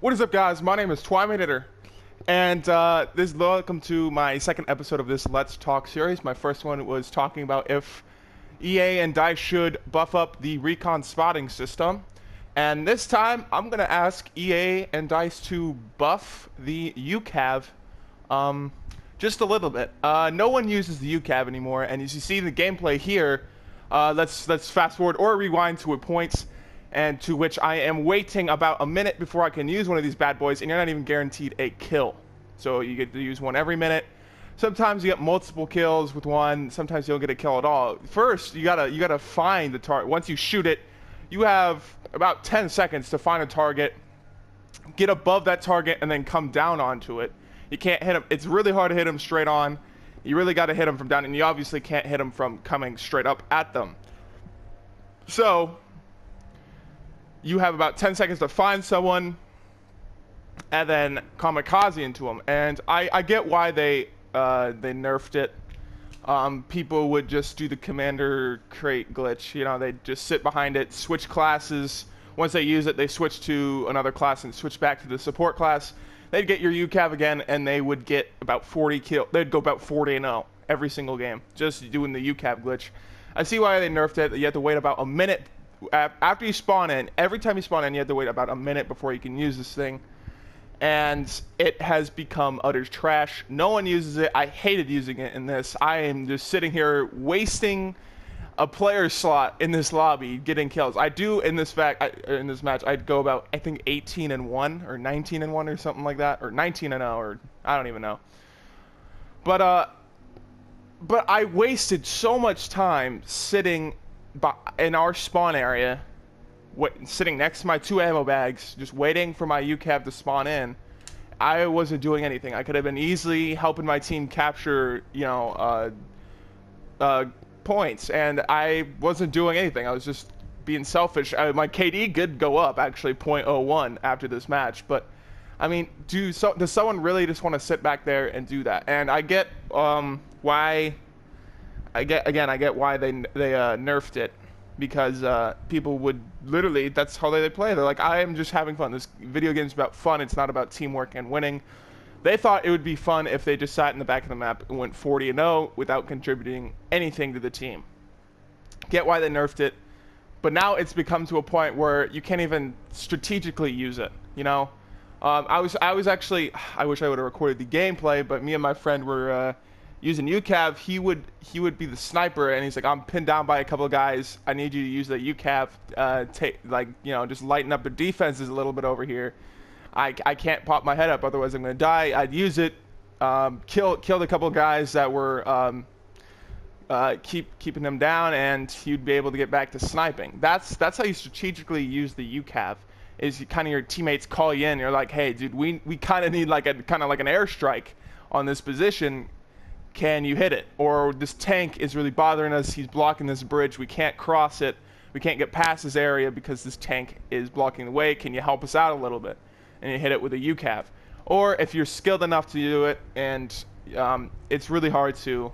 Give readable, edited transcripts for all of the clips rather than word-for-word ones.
What is up, guys? My name is Twyminator, and welcome to my second episode of this Let's Talk series. My first one was talking about if EA and DICE should buff up the recon spotting system, and this time I'm gonna ask EA and DICE to buff the UCAV, just a little bit. No one uses the UCAV anymore, and as you see the gameplay here, let's fast forward or rewind to a point. And to which I am waiting about a minute before I can use one of these bad boys, and you're not even guaranteed a kill. So you get to use one every minute. Sometimes you get multiple kills with one, sometimes you don't get a kill at all. First, you gotta find the target. Once you shoot it, you have about 10 seconds to find a target, get above that target, and then come down onto it. You can't hit him. It's really hard to hit him straight on. You really gotta hit him from down, and you obviously can't hit him from coming straight up at them. So you have about 10 seconds to find someone and then kamikaze into them. And I get why they nerfed it. People would just do the commander crate glitch. You know, they just sit behind it, switch classes. Once they use it, they switch to another class and switch back to the support class. They'd get your UCAV again, and they would get about 40 kills. They'd go about 40-0 every single game, just doing the UCAV glitch. I see why they nerfed it. You have to wait about a minute. After you spawn in, every time you spawn in, you have to wait about a minute before you can use this thing. And it has become utter trash. No one uses it. I hated using it in this. I am just sitting here wasting a player slot in this lobby getting kills. I do in this match, I'd go about, I think, 18-1 or 19-1 or something like that, or 19-0, or I don't even know. But I wasted so much time sitting in our spawn area, sitting next to my 2 ammo bags, just waiting for my UCAV to spawn in. I wasn't doing anything. I could have been easily helping my team capture, points, and I wasn't doing anything. I was just being selfish. My KD did go up, actually, 0.01 after this match, but I mean, does someone really just want to sit back there and do that? And I get why. I get why they nerfed it, because people would literally, that's how they play. They're like, I am just having fun. This video game's about fun. It's not about teamwork and winning. They thought it would be fun if they just sat in the back of the map and went 40-0 without contributing anything to the team. Get why they nerfed it, but now it's become to a point where you can't even strategically use it. You know, I was actually, I wish I would have recorded the gameplay, but me and my friend were using UCAV. He would be the sniper, and he's like, I'm pinned down by a couple of guys. I need you to use the UCAV, just lighten up the defenses a little bit over here. I can't pop my head up, otherwise I'm gonna die. I'd use it, killed a couple of guys that were keeping them down, and you'd be able to get back to sniping. That's how you strategically use the UCAV. Is kind of your teammates call you in. You're like, hey, dude, we kind of need like an airstrike on this position. Can you hit it? Or this tank is really bothering us. He's blocking this bridge. We can't cross it. We can't get past this area because this tank is blocking the way. Can you help us out a little bit? And you hit it with a UCAV. Or if you're skilled enough to do it, and it's really hard to,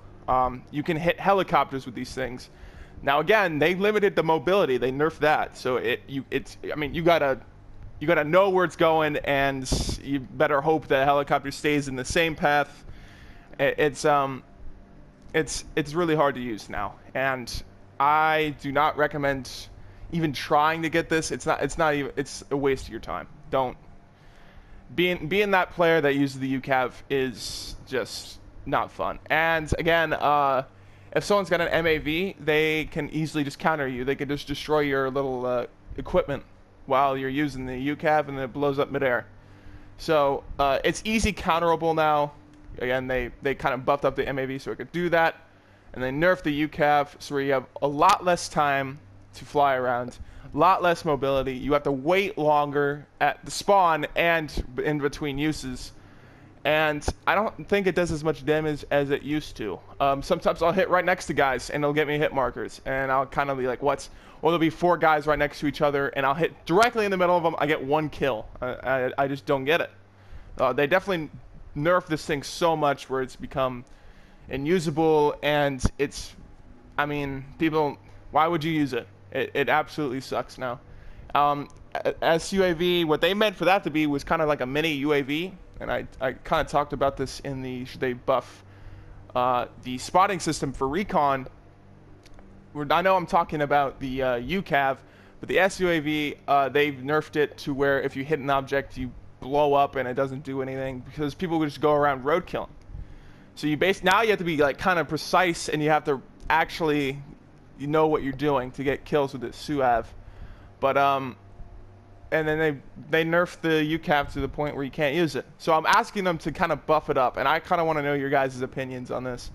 you can hit helicopters with these things. Now again, they limited the mobility. They nerfed that. So you gotta know where it's going, and you better hope the helicopter stays in the same path. It's really hard to use now, and I do not recommend even trying to get this. It's a waste of your time. Don't being that player that uses the UCAV is just not fun. And again, if someone's got an MAV, they can easily just counter you. They can just destroy your little equipment while you're using the UCAV, and then it blows up midair. So it's easy counterable now. Again, they kind of buffed up the MAV so it could do that, and they nerfed the UCAV so where you have a lot less time to fly around, a lot less mobility. You have to wait longer at the spawn and in between uses, and I don't think it does as much damage as it used to. Sometimes I'll hit right next to guys, and they'll get me hit markers, and I'll kind of be like, or there'll be 4 guys right next to each other, and I'll hit directly in the middle of them. I get 1 kill. I just don't get it. They definitely nerf this thing so much where it's become unusable, and people, why would you use it? It absolutely sucks now. SUAV, what they meant for that to be was kind of like a mini UAV, and I kind of talked about this in the should they buff the spotting system for recon. I know I'm talking about the UCAV, but the SUAV, they've nerfed it to where if you hit an object, you blow up and it doesn't do anything because people would just go around roadkilling. So now you have to be like kind of precise, and you have to actually know what you're doing to get kills with the SUAV. But and then they nerfed the UCAV to the point where you can't use it. So I'm asking them to kind of buff it up, and I kind of want to know your guys' opinions on this.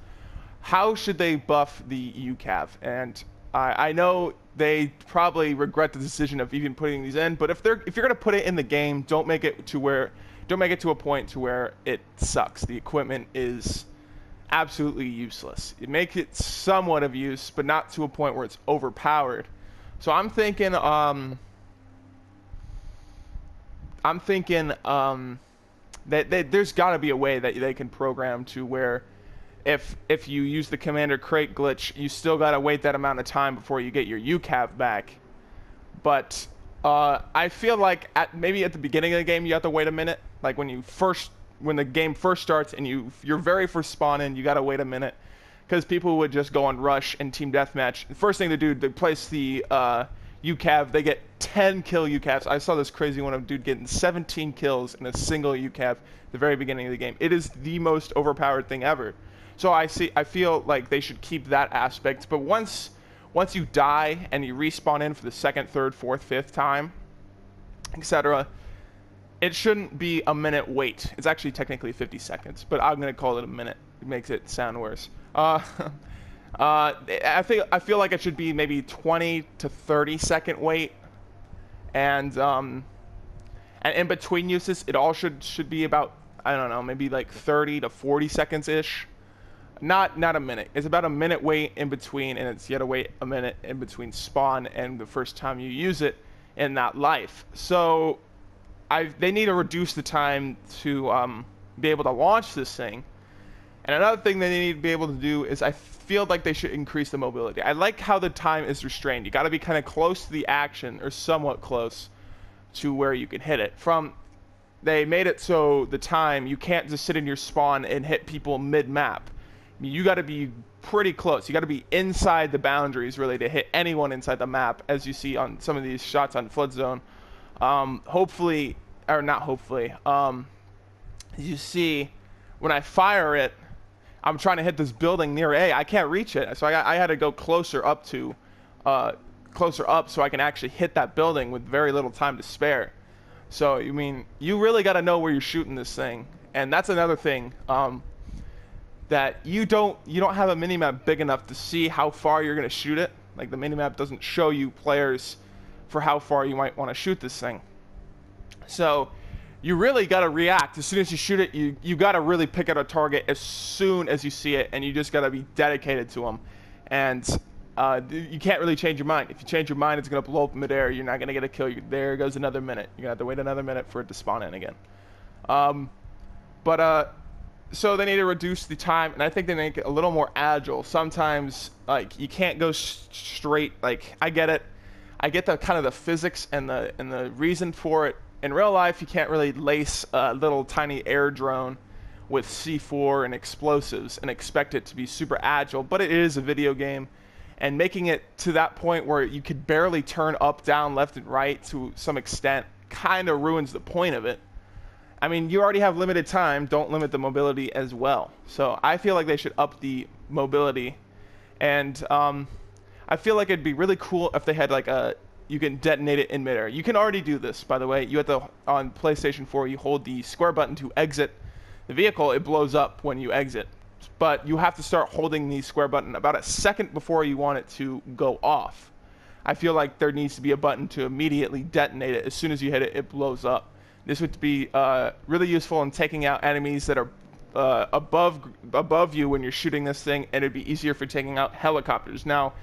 How should they buff the UCAV? And I know they probably regret the decision of even putting these in, but if you're gonna put it in the game, don't make it to a point to where it sucks. The equipment is absolutely useless. You make it somewhat of use, but not to a point where it's overpowered. So I'm thinking that there's got to be a way that they can program to where if you use the Commander Crate glitch, you still got to wait that amount of time before you get your UCAV back. But I feel like maybe at the beginning of the game you have to wait a minute. Like when the game first starts and your very first spawn in, you got to wait a minute. Because people would just go on Rush and Team Deathmatch. The first thing they do, they place the UCAV. They get 10 kill UCAVs. I saw this crazy one of a dude getting 17 kills in a single UCAV at the very beginning of the game. It is the most overpowered thing ever. So I feel like they should keep that aspect. But once you die and you respawn in for the second, third, fourth, fifth time, etc., it shouldn't be a minute wait. It's actually technically 50 seconds, but I'm gonna call it a minute. It makes it sound worse. I feel like it should be maybe 20 to 30 second wait, and in between uses, it all should be about, I don't know, maybe like 30 to 40 seconds ish. Not a minute. It's about a minute wait in between, and it's you gotta wait a minute in between spawn and the first time you use it in that life. So they need to reduce the time to be able to launch this thing. And another thing they need to be able to do is I feel like they should increase the mobility. I like how the time is restrained. You got to be kind of close to the action, or somewhat close to where you can hit it. They made it so the time, you can't just sit in your spawn and hit people mid-map. I mean, you got to be pretty close. You got to be inside the boundaries, really, to hit anyone inside the map, as you see on some of these shots on Flood Zone. Hopefully, or not hopefully, you see, when I fire it, I'm trying to hit this building near A. I can't reach it, so I had to go closer up so I can actually hit that building with very little time to spare. So, I mean, you really got to know where you're shooting this thing, and that's another thing, that you don't have a minimap big enough to see how far you're going to shoot it. Like, the minimap doesn't show you players for how far you might want to shoot this thing. So you really got to react. As soon as you shoot it, you got to really pick out a target as soon as you see it, and you just got to be dedicated to them. And you can't really change your mind. If you change your mind, it's going to blow up midair. You're not going to get a kill. There goes another minute. You're going to have to wait another minute for it to spawn in again. So they need to reduce the time, and I think they make it a little more agile. Sometimes, like, you can't go straight. Like, I get it. I get the kind of the physics and the reason for it. In real life, you can't really lace a little tiny air drone with C4 and explosives and expect it to be super agile, but it is a video game, and making it to that point where you could barely turn up, down, left, and right to some extent kind of ruins the point of it. I mean, you already have limited time, don't limit the mobility as well. So I feel like they should up the mobility, and I feel like it'd be really cool if they had like you can detonate it in midair. You can already do this, by the way. You have to, on PlayStation 4, you hold the square button to exit the vehicle. It blows up when you exit. But you have to start holding the square button about a second before you want it to go off. I feel like there needs to be a button to immediately detonate it. As soon as you hit it, it blows up. This would be really useful in taking out enemies that are above you when you're shooting this thing, and it'd be easier for taking out helicopters. Now,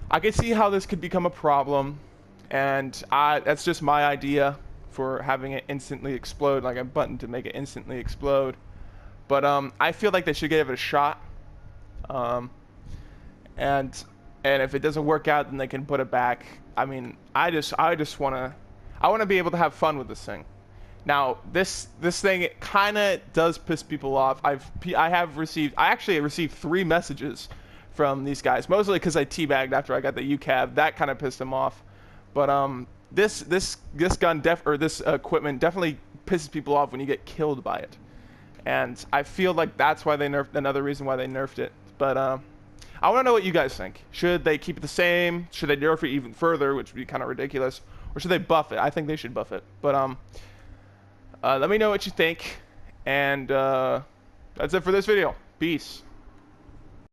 I can see how this could become a problem, and that's just my idea for having it instantly explode, like a button to make it instantly explode. But I feel like they should give it a shot, and if it doesn't work out, then they can put it back. I mean, I just want to. I want to be able to have fun with this thing. Now, this thing kind of does piss people off. I actually received 3 messages from these guys, mostly because I teabagged after I got the UCAV. That kind of pissed them off. But this equipment definitely pisses people off when you get killed by it, and I feel like that's why they nerfed. Another reason why they nerfed it. But I want to know what you guys think. Should they keep it the same? Should they nerf it even further, which would be kind of ridiculous? Or should they buff it? I think they should buff it. But let me know what you think. And that's it for this video. Peace.